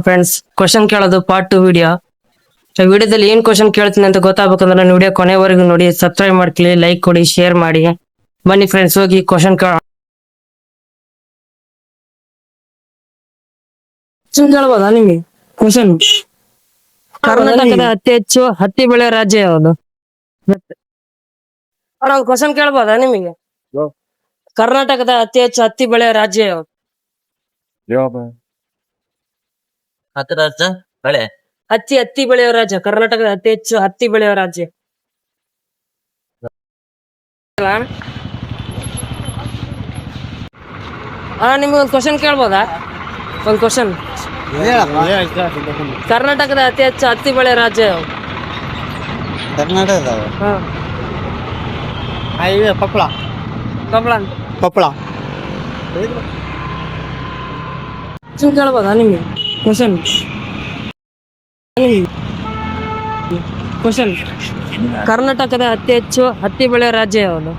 Friends, question ಕೇಳೋದು part 2 video. ವಿಡಿಯೋದಲ್ಲಿ ಏನ್ ಕ್ವಶನ್ ಕೇಳ್ತೀನಿ ಅಂತ ಗೊತ್ತಾಗಬೇಕಂದ್ರೆ ನನ್ನ ವಿಡಿಯೋ ಕೊನೆವರೆಗೂ ನೋಡಿ, ಸಬ್ಸ್ಕ್ರೈಬ್ ಮಾಡ್ಕೊಳ್ಳಿ, ಲೈಕ್ ಕೊಡಿ, ಶೇರ್ ಮಾಡಿ. ಬನ್ನಿ ಫ್ರೆಂಡ್ಸ್, ಹೋಗಿ ಕ್ವಶನ್ ಕೇಳ್ಬೋದಾ ನಿಮಗೆ? ಕ್ವಶನ್: ಕರ್ನಾಟಕದ ಅತಿ ಹೆಚ್ಚು ಹತ್ತಿ ಬೆಳೆಯೋ ರಾಜ್ಯ ಯಾವುದು? ಕ್ವಶನ್ ಕೇಳ್ಬೋದಾ ನಿಮಗೆ? ಕರ್ನಾಟಕದ ಅತಿ ಹೆಚ್ಚು ಹತ್ತಿ ಬೆಳೆಯೋ ರಾಜ್ಯ ಯಾವುದು? ಹತ್ತಿ ಬೆಳೆಯೋ ರಾಜ್ಯ. ಕರ್ನಾಟಕದ ಅತಿ ಹೆಚ್ಚು ಹತ್ತಿ ಬೆಳೆಯೋ ರಾಜ್ಯ. ನಿಮ್ಗೆ ಒಂದು ಕ್ವಶನ್ ಕೇಳ್ಬೋದಾ? ಒಂದು ಕ್ವಶನ್: ಕರ್ನಾಟಕದ ಅತಿ ಹೆಚ್ಚು ಹತ್ತಿ ಬೆಳೆಯೋ ರಾಜ್ಯ ಯಾವುದು? ಕರ್ನಾಟಕದ ಕೊಪ್ಪಳ. ಕೊಪ್ಪಳ. ಕೇಳ್ಬೋದಾ ನಿಮ್ಗೆ ಕ್ವಶನ್? ಕರ್ನಾಟಕದ ಅತಿ ಹೆಚ್ಚು ಹತ್ತಿ ಬೆಳೆಯೋ ರಾಜ್ಯ ಯಾವುದು?